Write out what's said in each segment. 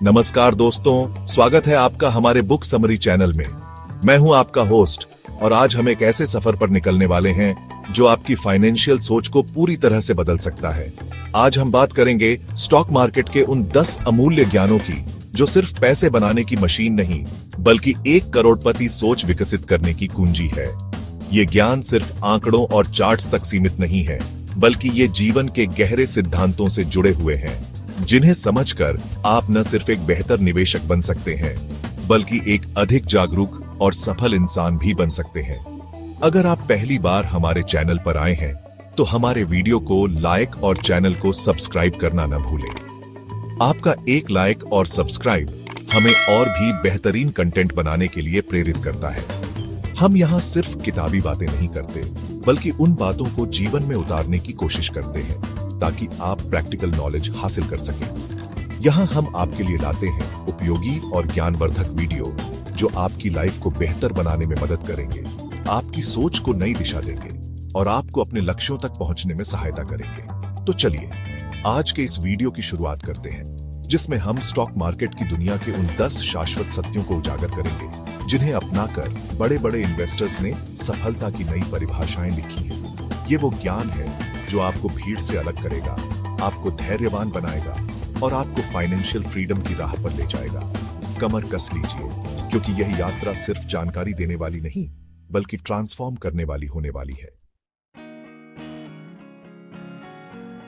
नमस्कार दोस्तों, स्वागत है आपका हमारे बुक समरी चैनल में। मैं हूं आपका होस्ट और आज हम एक ऐसे सफर पर निकलने वाले हैं जो आपकी फाइनेंशियल सोच को पूरी तरह से बदल सकता है। आज हम बात करेंगे स्टॉक मार्केट के उन 10 अमूल्य ज्ञानों की जो सिर्फ पैसे बनाने की मशीन नहीं बल्कि 1 करोड़पति सोच विकसित करने की कुंजी है। ये ज्ञान सिर्फ आंकड़ों और चार्ट्स तक सीमित नहीं है, बल्कि ये जीवन के गहरे सिद्धांतों से जुड़े हुए हैं, जिन्हें समझकर आप न सिर्फ एक बेहतर निवेशक बन सकते हैं बल्कि एक अधिक जागरूक और सफल इंसान भी बन सकते हैं। अगर आप पहली बार हमारे चैनल पर आए हैं तो हमारे वीडियो को लाइक और चैनल को सब्सक्राइब करना न भूलें। आपका एक लाइक और सब्सक्राइब हमें और भी बेहतरीन कंटेंट बनाने के लिए प्रेरित करता है। हम यहाँ सिर्फ किताबी बातें नहीं करते बल्कि उन बातों को जीवन में उतारने की कोशिश करते हैं ताकि आप प्रैक्टिकल नॉलेज हासिल कर सकें। यहाँ हम आपके लिए लाते हैं उपयोगी और ज्ञानवर्धक वीडियो जो आपकी लाइफ को बेहतर बनाने में मदद करेंगे, आपकी सोच को नई दिशा देंगे और आपको अपने लक्ष्यों तक पहुंचने में सहायता करेंगे। तो चलिए आज के इस वीडियो की शुरुआत करते हैं, जिसमें हम स्टॉक मार्केट की दुनिया के उन 10 शाश्वत सत्यों को उजागर करेंगे जिन्हें अपनाकर बड़े बड़े इन्वेस्टर्स ने सफलता की नई परिभाषाएं लिखी हैं। ये वो ज्ञान है जो आपको भीड़ से अलग करेगा, आपको धैर्यवान बनाएगा और आपको फाइनेंशियल फ्रीडम की राह पर ले जाएगा। कमर कस लीजिए, क्योंकि यह यात्रा सिर्फ जानकारी देने वाली नहीं बल्कि ट्रांसफॉर्म करने वाली होने वाली है।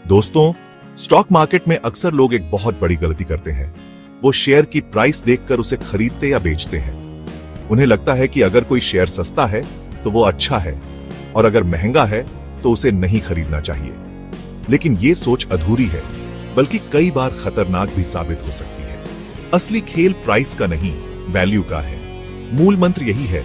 दोस्तों, स्टॉक मार्केट में अक्सर लोग एक बहुत बड़ी गलती करते हैं। वो शेयर की प्राइस देखकर उसे खरीदते या बेचते हैं। उन्हें लगता है कि अगर कोई शेयर सस्ता है तो वो अच्छा है और अगर महंगा है तो उसे नहीं खरीदना चाहिए। लेकिन ये सोच अधूरी है, बल्कि कई बार खतरनाक भी साबित हो सकती है। असली खेल प्राइस का नहीं, वैल्यू का है। मूल मंत्र यही है,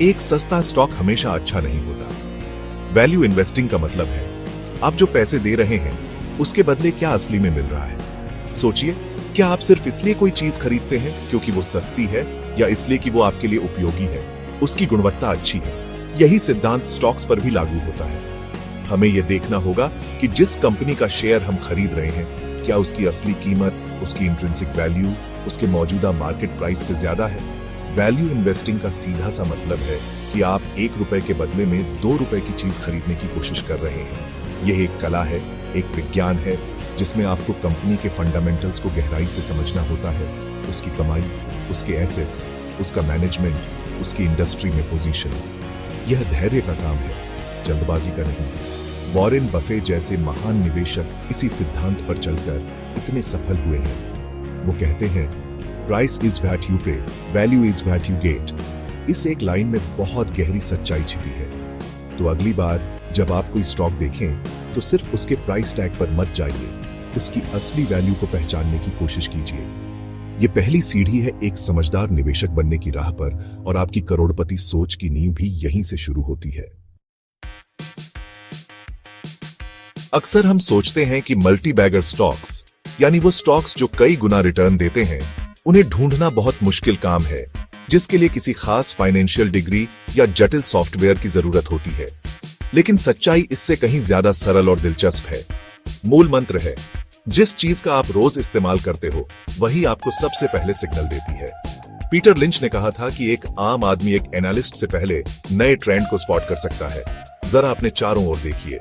एक सस्ता स्टॉक हमेशा अच्छा नहीं होता। वैल्यू इन्वेस्टिंग का मतलब है आप जो पैसे दे रहे हैं उसके बदले क्या असली में मिल रहा है। सोचिए, क्या आप सिर्फ इसलिए कोई चीज खरीदते हैं क्योंकि वो सस्ती है या इसलिए कि वो आपके लिए उपयोगी है, उसकी गुणवत्ता अच्छी है। यही सिद्धांत स्टॉक्स पर भी लागू होता है। हमें यह देखना होगा कि जिस कंपनी का शेयर हम खरीद रहे हैं, क्या उसकी असली कीमत, उसकी इंट्रिंसिक वैल्यू, उसके मौजूदा मार्केट प्राइस से ज्यादा है। वैल्यू इन्वेस्टिंग का सीधा सा मतलब है कि आप 1 रुपए के बदले में 2 रुपए की चीज खरीदने की कोशिश कर रहे हैं। यह एक कला है, एक विज्ञान है, जिसमें आपको कंपनी के फंडामेंटल्स को गहराई से समझना होता है। उसकी कमाई, उसके एसेट्स, उसका मैनेजमेंट, उसकी इंडस्ट्री में पोजीशन। यह धैर्य का काम है, जल्दबाजी का नहीं। वॉरेन बफे जैसे महान निवेशक इसी सिद्धांत पर चलकर इतने सफल हुए हैं। वो कहते हैं, प्राइस इज व्हाट यू पे, value is what you get. इस एक लाइन में बहुत गहरी सच्चाई छिपी है। तो अगली बार जब आप कोई स्टॉक देखें तो सिर्फ उसके प्राइस टैग पर मत जाइए, उसकी असली वैल्यू को पहचानने की कोशिश कीजिए। ये पहली सीढ़ी है एक समझदार निवेशक बनने की राह पर, और आपकी करोड़पति सोच की नींव भी यहीं से शुरू होती है। अक्सर हम सोचते हैं कि मल्टी बैगर स्टॉक्स, यानी वो स्टॉक्स जो कई गुना रिटर्न देते हैं, उन्हें ढूंढना बहुत मुश्किल काम है, जिसके लिए किसी खास फाइनेंशियल डिग्री या जटिल सॉफ्टवेयर की जरूरत होती है। लेकिन सच्चाई इससे कहीं ज्यादा सरल और दिलचस्प है। मूल मंत्र है, जिस चीज का आप रोज इस्तेमाल करते हो वही आपको सबसे पहले सिग्नल देती है। पीटर लिंच ने कहा था कि एक आम आदमी एक एनालिस्ट से पहले नए ट्रेंड को स्पॉट कर सकता है। जरा अपने चारों ओर देखिए,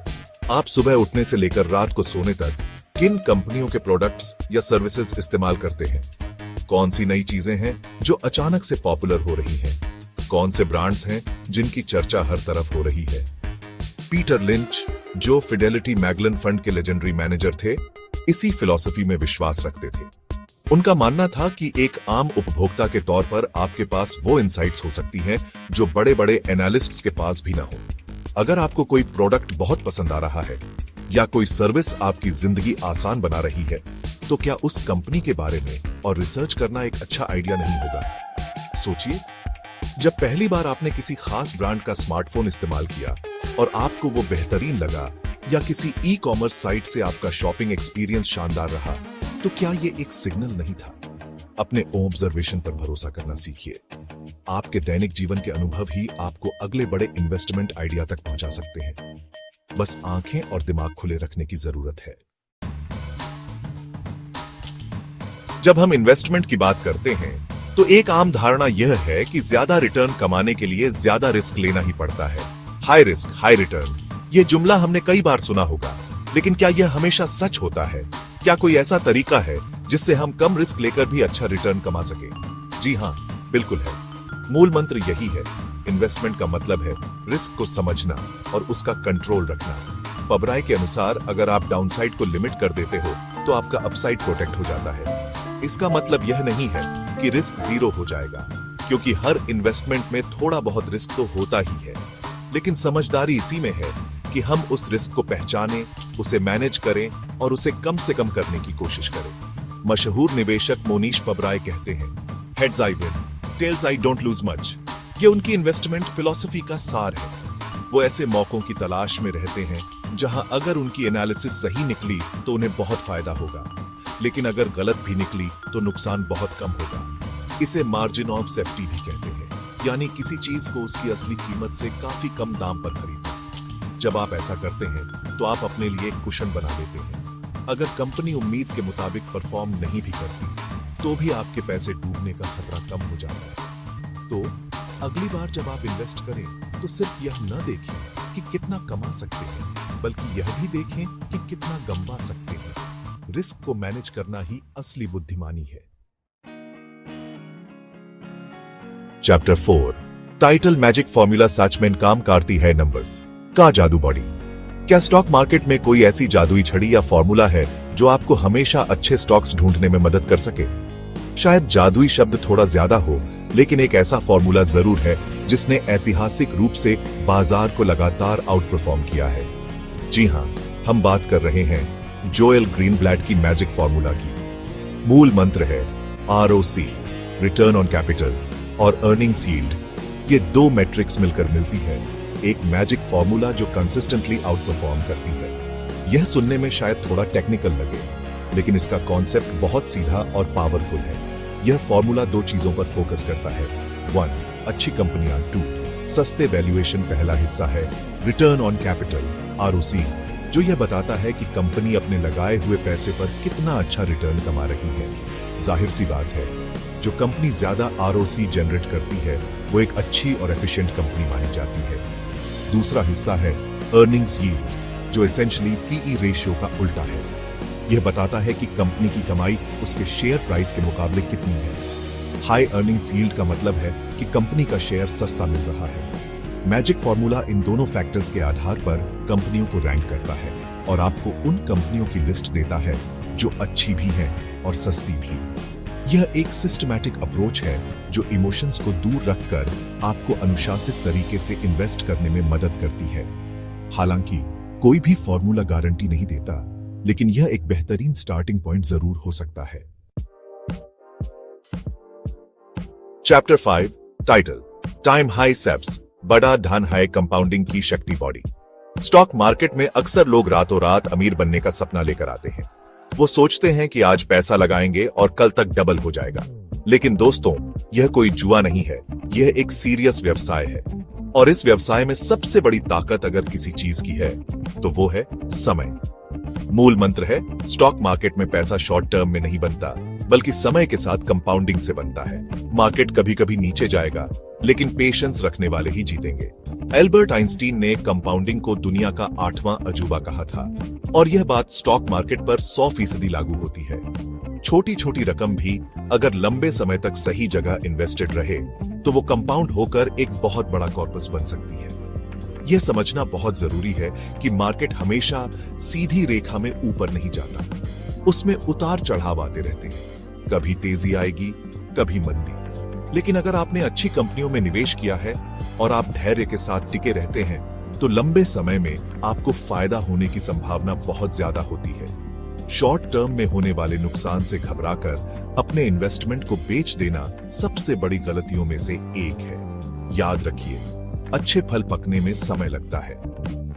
आप सुबह उठने से लेकर रात को सोने तक किन कंपनियों के प्रोडक्ट्स या सर्विसेज इस्तेमाल करते हैं। कौन सी नई चीजें हैं जो अचानक से पॉपुलर हो रही हैं? कौन से ब्रांड्स हैं जिनकी चर्चा हर तरफ हो रही है? पीटर लिंच, जो फिडेलिटी मैगलन फंड के लेजेंडरी मैनेजर थे, इसी फिलॉसफी में विश्वास रखते थे। उनका मानना था कि एक आम उपभोक्ता के तौर पर आपके पास वो इनसाइट्स हो सकती हैं जो बड़े बड़े एनालिस्ट्स के पास भी ना हो। अगर आपको कोई प्रोडक्ट बहुत पसंद आ रहा है या कोई सर्विस आपकी जिंदगी आसान बना रही है, तो क्या उस कंपनी के बारे में और रिसर्च करना एक अच्छा आइडिया नहीं होगा? सोचिए, जब पहली बार आपने किसी खास ब्रांड का स्मार्टफोन इस्तेमाल किया और आपको वो बेहतरीन लगा, या किसी ई कॉमर्स साइट से आपका शॉपिंग एक्सपीरियंस शानदार रहा, तो क्या ये एक सिग्नल नहीं था? अपने ऑब्जर्वेशन पर भरोसा करना सीखिए। आपके दैनिक जीवन के अनुभव ही आपको अगले बड़े इन्वेस्टमेंट आइडिया तक पहुंचा सकते हैं। बस आंखें और दिमाग खुले रखने की जरूरत है। जब हम इन्वेस्टमेंट की बात करते हैं तो एक आम धारणा यह है कि ज्यादा रिटर्न कमाने के लिए ज्यादा रिस्क लेना ही पड़ता है। हाई रिस्क हाई रिटर्न, यह जुमला हमने कई बार सुना होगा, लेकिन क्या यह हमेशा सच होता है? क्या कोई ऐसा तरीका है जिससे हम कम रिस्क लेकर भी अच्छा रिटर्न कमा सके? जी हाँ, बिल्कुल है। मूल मंत्र यही है। इन्वेस्टमेंट का मतलब है रिस्क को समझना और उसका कंट्रोल रखना। पबराय के अनुसार अगर आप डाउनसाइड को लिमिट कर देते हो तो आपका अपसाइड प्रोटेक्ट हो जाता है। इसका मतलब यह नहीं है कि रिस्क जीरो हो जाएगा, क्योंकि हर इन्वेस्टमेंट में थोड़ा बहुत रिस्क तो होता ही है, लेकिन समझदारी इसी में है कि हम उस रिस्क को पहचानें, उसे मैनेज करें और उसे कम से कम करने की कोशिश करें। मशहूर निवेशक मोनीश पबराय कहते हैं, heads I win, tails I don't lose much. ये उनकी इन्वेस्टमेंट फिलॉसफी का सार है। वो ऐसे मौकों की तलाश में रहते हैं जहां अगर उनकी एनालिसिस सही निकली तो उन्हें बहुत फायदा होगा, लेकिन अगर गलत भी निकली तो नुकसान बहुत कम होगा। इसे मार्जिन ऑफ सेफ्टी भी कहते हैं, यानी किसी चीज को उसकी असली कीमत से काफी कम दाम पर खरीदना। जब आप ऐसा करते हैं तो आप अपने लिए एक कुशन बना लेते हैं। अगर कंपनी उम्मीद के मुताबिक परफॉर्म नहीं भी करती तो भी आपके पैसे डूबने का खतरा कम हो जाता है। तो अगली बार जब आप इन्वेस्ट करें तो सिर्फ यह न देखें कि कितना कमा सकते हैं, बल्कि यह भी देखें कि कितना गंवा सकते हैं। रिस्क को मैनेज करना ही असली बुद्धिमानी है। चैप्टर 4, टाइटल मैजिक फॉर्मूला सच में काम करती है नंबर्स का जादू बॉडी। क्या स्टॉक मार्केट में कोई ऐसी जादुई छड़ी या फॉर्मूला है जो आपको हमेशा अच्छे स्टॉक्स ढूंढने में मदद कर सके? शायद जादुई शब्द थोड़ा ज्यादा हो, लेकिन एक ऐसा फॉर्मूला जरूर है जिसने ऐतिहासिक रूप से बाजार को लगातार आउट परफॉर्म किया है। जी हां, हम बात कर रहे हैं जोएल ग्रीनब्लैट की मैजिक फॉर्मूला की। मूल मंत्र है ROC, रिटर्न ऑन कैपिटल, और अर्निंग्स यील्ड। ये दो मैट्रिक्स मिलकर मिलती है एक मैजिक फॉर्मूला जो कंसिस्टेंटली आउट परफॉर्म करती है। यह सुनने में शायद थोड़ा टेक्निकल लगे, लेकिन इसका कॉन्सेप्ट बहुत सीधा और पावरफुल है। यह फॉर्मूला दो चीजों पर फोकस करता है। 1, अच्छी कंपनियां। 2, सस्ते वैल्यूएशन। पहला हिस्सा है रिटर्न ऑन कैपिटल ROC, जो यह बताता है कि कंपनी अपने लगाए हुए पैसे पर कितना अच्छा रिटर्न कमा रही है। जाहिर सी बात है, जो कंपनी ज्यादा ROC जनरेट करती है वो एक अच्छी और एफिशिएंट कंपनी मानी जाती है। दूसरा हिस्सा है अर्निंग्स यील्ड, जो एसेंशियली PE रेशियो का उल्टा है। यह बताता है कि कंपनी की कमाई उसके शेयर प्राइस के मुकाबले कितनी है। हाई अर्निंग्स यील्ड का मतलब है कि कंपनी का शेयर सस्ता मिल रहा है। मैजिक फॉर्मूला इन दोनों फैक्टर्स के आधार पर कंपनियों को रैंक करता है और आपको उन कंपनियों की लिस्ट देता है जो अच्छी भी हैं और सस्ती भी। यह एक सिस्टमैटिक अप्रोच है जो इमोशंस को दूर रखकर आपको अनुशासित तरीके से इन्वेस्ट करने में मदद करती है। हालांकि कोई भी फॉर्मूला गारंटी नहीं देता, लेकिन यह एक बेहतरीन स्टार्टिंग पॉइंट जरूर हो सकता है। Chapter 5, title time high ceps, बड़ा धन है कंपाउंडिंग की शक्ति बॉडी। स्टॉक मार्केट में अक्सर लोग रातों रात अमीर बनने का सपना लेकर आते हैं। वो सोचते हैं कि आज पैसा लगाएंगे और कल तक डबल हो जाएगा। लेकिन दोस्तों, यह कोई जुआ नहीं है, यह एक सीरियस व्यवसाय है। और इस व्यवसाय में सबसे बड़ी ताकत अगर किसी चीज की है तो वो है समय। मूल मंत्र है स्टॉक मार्केट में पैसा शॉर्ट टर्म में नहीं बनता, बल्कि समय के साथ कंपाउंडिंग से बनता है। मार्केट कभी कभी नीचे जाएगा, लेकिन पेशेंस रखने वाले ही जीतेंगे। एल्बर्ट आइंस्टीन ने कंपाउंडिंग को दुनिया का 8वां अजूबा कहा था, और यह बात स्टॉक मार्केट पर 100% लागू होती है। छोटी छोटी रकम भी अगर लंबे समय तक सही जगह इन्वेस्टेड रहे तो वो कंपाउंड होकर एक बहुत बड़ा कॉर्पस बन सकती है। यह समझना बहुत जरूरी है कि मार्केट हमेशा सीधी रेखा में ऊपर नहीं जाता, उसमें उतार चढ़ाव आते रहते हैं। कभी तेजी आएगी, कभी मंदी। लेकिन अगर आपने अच्छी कंपनियों में निवेश किया है और आप धैर्य के साथ टिके रहते हैं तो लंबे समय में आपको फायदा होने की संभावना बहुत ज्यादा होती है। शॉर्ट टर्म में होने वाले नुकसान से घबराकर अपने इन्वेस्टमेंट को बेच देना सबसे बड़ी गलतियों में से एक है। याद रखिए, अच्छे फल पकने में समय लगता है,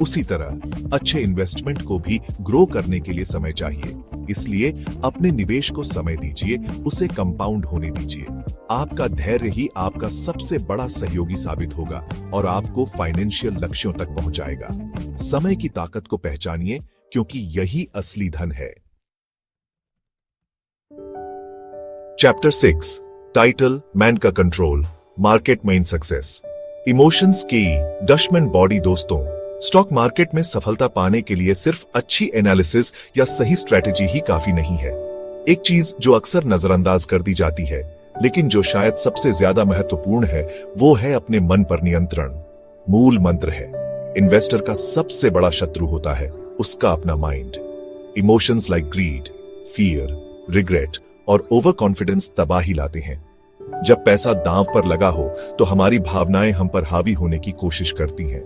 उसी तरह अच्छे इन्वेस्टमेंट को भी ग्रो करने के लिए समय चाहिए। इसलिए अपने निवेश को समय दीजिए, उसे कंपाउंड होने दीजिए। आपका धैर्य ही आपका सबसे बड़ा सहयोगी साबित होगा और आपको फाइनेंशियल लक्ष्यों तक पहुंचाएगा। समय की ताकत को पहचानिए, क्योंकि यही असली धन है। चैप्टर 6 टाइटल मैन का कंट्रोल मार्केट में इन सक्सेस इमोशंस की डशमन बॉडी। दोस्तों, स्टॉक मार्केट में सफलता पाने के लिए सिर्फ अच्छी एनालिसिस या सही स्ट्रेटेजी ही काफी नहीं है। एक चीज जो अक्सर नजरअंदाज कर दी जाती है लेकिन जो शायद सबसे ज्यादा महत्वपूर्ण है वो है अपने मन पर नियंत्रण। मूल मंत्र है, इन्वेस्टर का सबसे बड़ा शत्रु होता है उसका अपना mind. Emotions like greed, fear, regret और ओवर कॉन्फिडेंस तबाही लाते हैं। जब पैसा दांव पर लगा हो तो हमारी भावनाएं हम पर हावी होने की कोशिश करती हैं।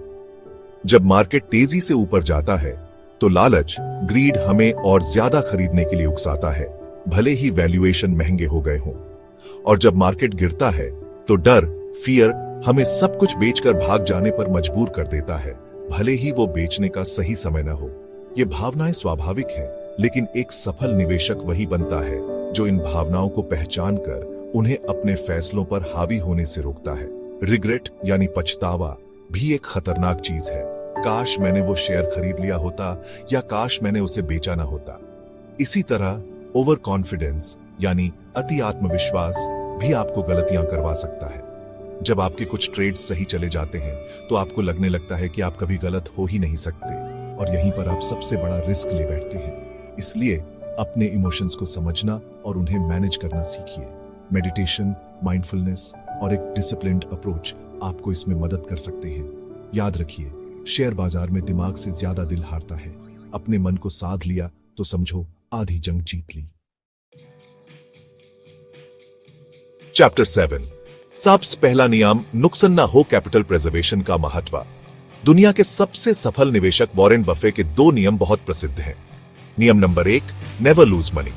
जब मार्केट तेजी से ऊपर जाता है तो लालच, ग्रीड हमें और ज्यादा खरीदने के लिए उकसाता है, भले ही वैल्यूएशन महंगे हो गए हों। और जब मार्केट गिरता है तो डर, फियर हमें सब कुछ बेचकर भाग जाने पर मजबूर कर देता है, भले ही वो बेचने का सही समय न हो। ये भावनाएं स्वाभाविक हैं, लेकिन एक सफल निवेशक वही बनता है जो इन भावनाओं को पहचान कर उन्हें अपने फैसलों पर हावी होने से रोकता है। रिग्रेट यानी पछतावा भी एक खतरनाक चीज है। काश मैंने वो शेयर खरीद लिया होता या काश मैंने उसे बेचा ना होता। इसी तरह ओवर कॉन्फिडेंस यानी अति आत्मविश्वास भी आपको गलतियां करवा सकता है। जब आपके कुछ ट्रेड्स सही चले जाते हैं तो आपको लगने लगता है कि आप कभी गलत हो ही नहीं सकते, और यहीं पर आप सबसे बड़ा रिस्क ले बैठते हैं। इसलिए अपने इमोशंस को समझना और उन्हें मैनेज करना सीखिए। मेडिटेशन, माइंडफुलनेस और एक डिसिप्लिन्ड अप्रोच आपको इसमें मदद कर सकते हैं। याद रखिए, शेयर बाजार में दिमाग से ज्यादा दिल हारता है। अपने मन को साध लिया तो समझो आधी जंग जीत ली। चैप्टर 7 सबसे पहला नियम, नुकसान ना हो कैपिटल प्रिजर्वेशन का महत्व। दुनिया के सबसे सफल निवेशक वॉरेन बफे के 2 नियम बहुत प्रसिद्ध हैं। नियम नंबर 1, नेवर लूज मनी,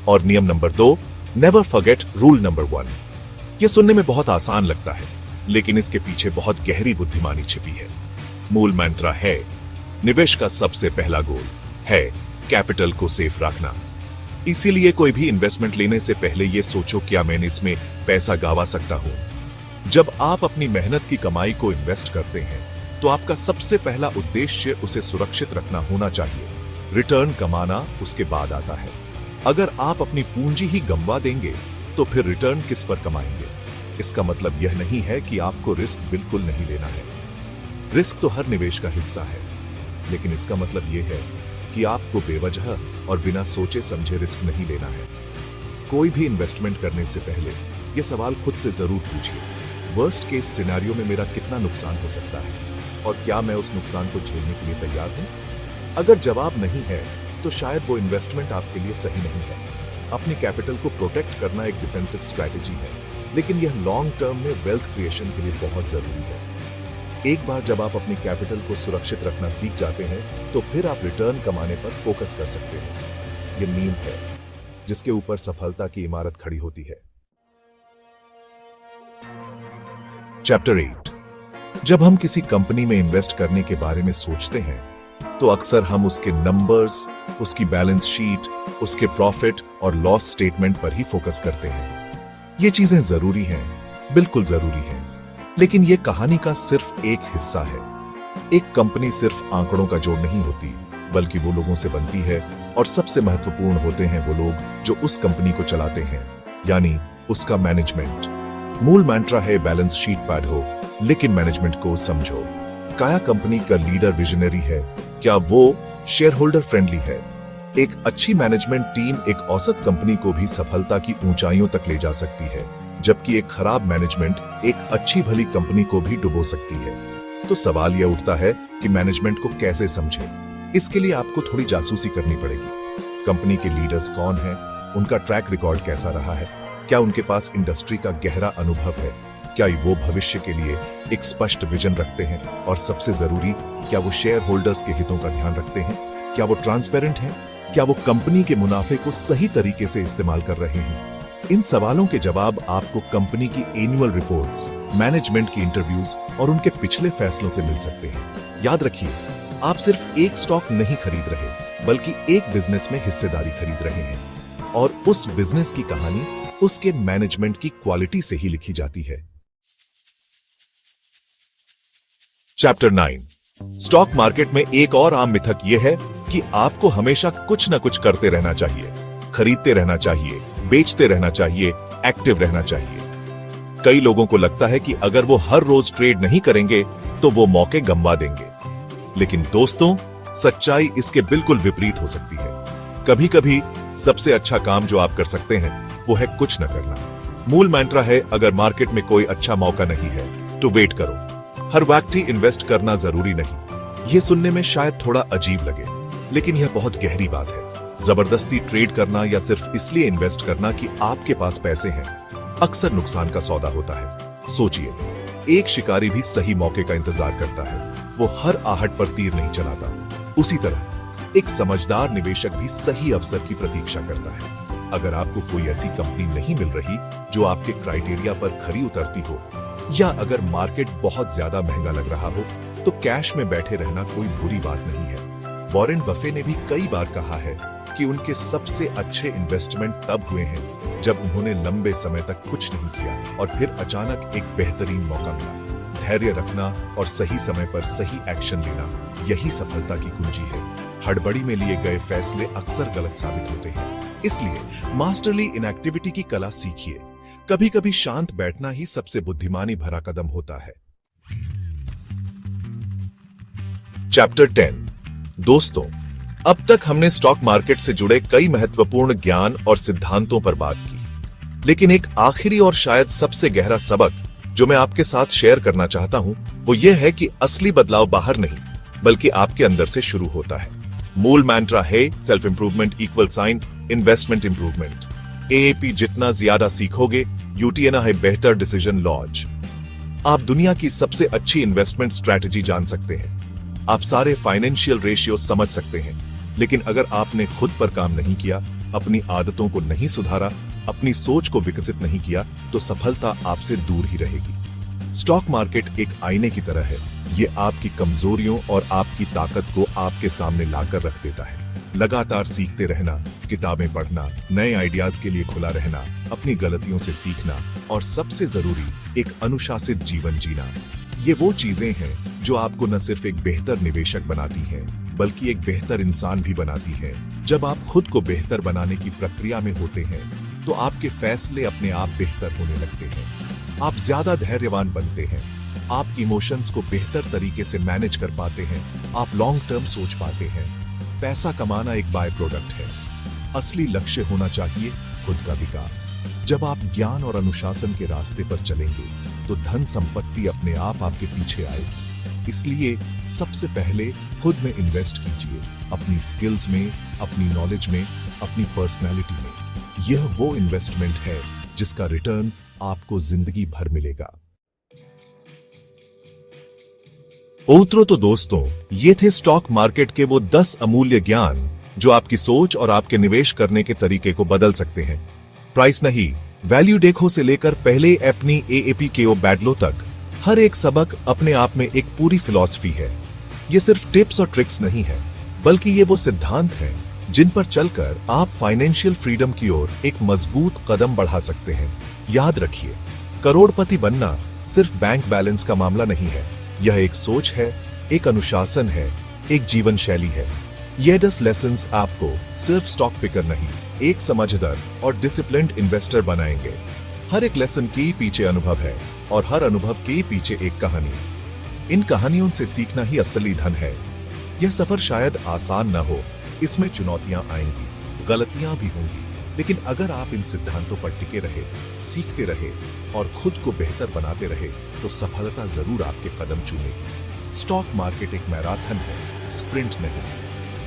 और नियम number 2, never forget rule number 1। यह सुनने में बहुत आसान लगता है, लेकिन इसके पीछे बहुत गहरी बुद्धिमानी छिपी है। मूल मंत्र है, निवेश का सबसे पहला गोल है कैपिटल को सेफ रखना। इसीलिए कोई भी इन्वेस्टमेंट लेने से पहले यह सोचो, क्या मैं इसमें पैसा गंवा सकता हूं। जब आप अपनी मेहनत की कमाई को इन्वेस्ट करते हैं तो आपका सबसे पहला उद्देश्य उसे सुरक्षित रखना होना चाहिए। रिटर्न कमाना उसके बाद आता है। अगर आप अपनी पूंजी ही गंवा देंगे तो फिर रिटर्न किस पर कमाएंगे। इसका मतलब यह नहीं है कि आपको रिस्क बिल्कुल नहीं लेना है। रिस्क तो हर निवेश का हिस्सा है, लेकिन इसका मतलब यह है कि आपको बेवजह और बिना सोचे समझे रिस्क नहीं लेना है। कोई भी इन्वेस्टमेंट करने से पहले यह सवाल खुद से जरूर पूछिए, वर्स्ट केस सिनेरियो में मेरा कितना नुकसान हो सकता है और क्या मैं उस नुकसान को झेलने के लिए तैयार हूं। अगर जवाब नहीं है तो शायद वो इन्वेस्टमेंट आपके लिए सही नहीं है। अपनी कैपिटल को प्रोटेक्ट करना एक डिफेंसिव स्ट्रैटेजी है, लेकिन यह लॉन्ग टर्म में वेल्थ क्रिएशन के लिए बहुत जरूरी है। एक बार जब आप अपनी कैपिटल को सुरक्षित रखना सीख जाते हैं तो फिर आप रिटर्न कमाने पर फोकस कर सकते हैं। यह नींव है जिसके ऊपर सफलता की इमारत खड़ी होती है। चैप्टर 8 जब हम किसी कंपनी में इन्वेस्ट करने के बारे में सोचते हैं तो अक्सर हम उसके नंबर्स, उसकी बैलेंस शीट, उसके प्रॉफिट और लॉस स्टेटमेंट पर ही फोकस करते हैं। ये चीजें जरूरी हैं, बिल्कुल जरूरी हैं, लेकिन ये कहानी का सिर्फ एक हिस्सा है। एक कंपनी सिर्फ आंकड़ों का जोड़ नहीं होती, बल्कि वो लोगों से बनती है, और सबसे महत्वपूर्ण होते हैं वो लोग जो उस कंपनी को चलाते हैं, यानी उसका मैनेजमेंट। मूल मंत्र है, बैलेंस शीट पढ़ो लेकिन मैनेजमेंट को समझो। क्या कंपनी का लीडर विजनरी है? क्या वो शेयर होल्डर फ्रेंडली है? एक अच्छी मैनेजमेंट टीम एक औसत कंपनी को भी सफलता की ऊंचाइयों तक ले जा सकती है, जबकि एक खराब मैनेजमेंट एक अच्छी भली कंपनी को भी डुबो सकती है। तो सवाल यह उठता है कि मैनेजमेंट को कैसे समझें। इसके लिए आपको थोड़ी जासूसी करनी पड़ेगी। कंपनी के लीडर्स कौन हैं? उनका ट्रैक रिकॉर्ड कैसा रहा है? क्या उनके पास इंडस्ट्री का गहरा अनुभव है? क्या वो भविष्य के लिए एक स्पष्ट विजन रखते हैं? और सबसे जरूरी, क्या वो शेयर होल्डर्स के हितों का ध्यान रखते हैं? क्या वो ट्रांसपेरेंट हैं? क्या वो कंपनी के मुनाफे को सही तरीके से इस्तेमाल कर रहे हैं? इन सवालों के जवाब आपको कंपनी की एनुअल रिपोर्ट्स, मैनेजमेंट की इंटरव्यूज और उनके पिछले फैसलों से मिल सकते हैं। याद रखिए, आप सिर्फ एक स्टॉक नहीं खरीद रहे, बल्कि एक बिजनेस में हिस्सेदारी खरीद रहे हैं, और उस बिजनेस की कहानी उसके मैनेजमेंट की क्वालिटी से ही लिखी जाती है। चैप्टर 9 स्टॉक मार्केट में एक और आम मिथक यह है कि आपको हमेशा कुछ न कुछ करते रहना चाहिए। खरीदते रहना चाहिए, बेचते रहना चाहिए, एक्टिव रहना चाहिए। कई लोगों को लगता है कि अगर वो हर रोज ट्रेड नहीं करेंगे तो वो मौके गंवा देंगे, लेकिन दोस्तों सच्चाई इसके बिल्कुल विपरीत हो सकती है। कभी कभी सबसे अच्छा काम जो आप कर सकते हैं वो है कुछ न करना। मूल मंत्र है, अगर मार्केट में कोई अच्छा मौका नहीं है तो वेट करो। हर व्यक्ति इन्वेस्ट करना जरूरी नहीं। यह सुनने में शायद थोड़ा अजीब लगे, लेकिन यह बहुत गहरी बात है। जबरदस्ती ट्रेड करना या सिर्फ इसलिए इन्वेस्ट करना कि आपके पास पैसे हैं, अक्सर नुकसान का सौदा होता है। सोचिए, एक शिकारी भी सही मौके का इंतजार करता है, वो हर आहट पर तीर नहीं चलाता। उसी तरह एक समझदार निवेशक भी सही अवसर की प्रतीक्षा करता है। अगर आपको कोई ऐसी कंपनी नहीं मिल रही जो आपके क्राइटेरिया पर खरी उतरती हो, या अगर मार्केट बहुत ज्यादा महंगा लग रहा हो, तो कैश में बैठे रहना कोई बुरी बात नहीं है। वॉरेन बफे ने भी कई बार कहा है कि उनके सबसे अच्छे इन्वेस्टमेंट तब हुए हैं जब उन्होंने लंबे समय तक कुछ नहीं किया और फिर अचानक एक बेहतरीन मौका मिला। धैर्य रखना और सही समय पर सही एक्शन लेना, यही सफलता की कुंजी है। हड़बड़ी में लिए गए फैसले अक्सर गलत साबित होते हैं। इसलिए मास्टरली इनएक्टिविटी की कला सीखिए। कभी कभी शांत बैठना ही सबसे बुद्धिमानी भरा कदम होता है। चैप्टर 10। दोस्तों, अब तक हमने स्टॉक मार्केट से जुड़े कई महत्वपूर्ण ज्ञान और सिद्धांतों पर बात की, लेकिन एक आखिरी और शायद सबसे गहरा सबक जो मैं आपके साथ शेयर करना चाहता हूं, वो ये है कि असली बदलाव बाहर नहीं बल्कि आपके अंदर से शुरू होता है। मूल मंत्र है, self improvement equal sign investment improvement. एएपी जितना ज्यादा सीखोगे, यूटीएना है बेहतर डिसीजन लॉज। आप दुनिया की सबसे अच्छी इन्वेस्टमेंट स्ट्रैटेजी जान सकते हैं, आप सारे फाइनेंशियल रेशियो समझ सकते हैं, लेकिन अगर आपने खुद पर काम नहीं किया, अपनी आदतों को नहीं सुधारा, अपनी सोच को विकसित नहीं किया, तो सफलता आपसे दूर ही रहेगी। स्टॉक मार्केट एक आईने की तरह है। ये आपकी कमजोरियों और आपकी ताकत को आपके सामने लाकर रख देता है। लगातार सीखते रहना, किताबें पढ़ना, नए आइडियाज के लिए खुला रहना, अपनी गलतियों से सीखना और सबसे जरूरी एक अनुशासित जीवन जीना, ये वो चीजें हैं जो आपको न सिर्फ एक बेहतर निवेशक बनाती हैं, बल्कि एक बेहतर इंसान भी बनाती हैं। जब आप खुद को बेहतर बनाने की प्रक्रिया में होते हैं, तो आपके फैसले अपने आप बेहतर होने लगते हैं। आप ज्यादा धैर्यवान बनते हैं, आप इमोशंस को बेहतर तरीके से मैनेज कर पाते हैं, आप लॉन्ग टर्म सोच पाते हैं। पैसा कमाना एक बाय प्रोडक्ट है, असली लक्ष्य होना चाहिए खुद का विकास। जब आप ज्ञान और अनुशासन के रास्ते पर चलेंगे, तो धन संपत्ति अपने आप आपके पीछे आएगी। इसलिए सबसे पहले खुद में इन्वेस्ट कीजिए, अपनी स्किल्स में, अपनी नॉलेज में, अपनी पर्सनैलिटी में। यह वो इन्वेस्टमेंट है जिसका रिटर्न आपको जिंदगी भर मिलेगा। तो दोस्तों, ये थे स्टॉक मार्केट के वो 10 अमूल्य ज्ञान जो आपकी सोच और आपके निवेश करने के तरीके को बदल सकते हैं। प्राइस नहीं, वैल्यू देखो से लेकर पहले अपनी एएपी केओ बैडलो तक, हर एक सबक अपने आप में एक पूरी फिलॉसफी है। ये सिर्फ टिप्स और ट्रिक्स नहीं है, बल्कि ये वो सिद्धांत हैं जिन पर चलकर आप फाइनेंशियल फ्रीडम की ओर एक मजबूत कदम बढ़ा सकते हैं। याद रखिए, करोड़पति बनना सिर्फ बैंक बैलेंस का मामला नहीं है। यह एक सोच है, एक अनुशासन है, एक जीवन शैली है। ये 10 लेसन्स आपको सिर्फ स्टॉक पिकर नहीं, एक समझदार और डिसिप्लिन्ड इन्वेस्टर बनाएंगे। हर एक लेसन के पीछे अनुभव है और हर अनुभव के पीछे एक कहानी। इन कहानियों से सीखना ही असली धन है। यह सफर शायद आसान न हो, इसमें चुनौतियां आएंगी, गलतियां भी होंगी, लेकिन अगर आप इन सिद्धांतों पर टिके रहे, सीखते रहे और खुद को बेहतर बनाते रहे, तो सफलता जरूर आपके कदम चूमेगी। स्टॉक मार्केट एक मैराथन है, स्प्रिंट नहीं।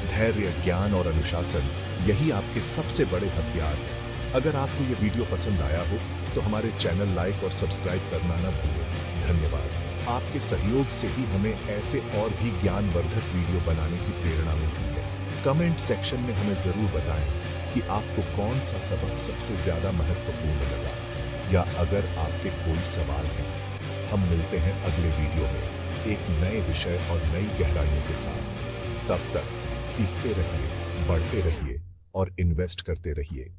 धैर्य, ज्ञान और अनुशासन, यही आपके सबसे बड़े हथियार हैं। अगर आपको यह वीडियो पसंद आया हो तो हमारे चैनल लाइक और सब्सक्राइब करना न भूलें। धन्यवाद। आपके सहयोग से ही हमें ऐसे और भी ज्ञानवर्धक वीडियो बनाने की प्रेरणा मिलती है। कमेंट सेक्शन में हमें जरूर बताएं कि आपको कौन सा सबक सबसे ज्यादा महत्वपूर्ण लगा, या अगर आपके कोई सवाल है। हम मिलते हैं अगले वीडियो में एक नए विषय और नई गहराइयों के साथ। तब तक सीखते रहिए, बढ़ते रहिए और इन्वेस्ट करते रहिए।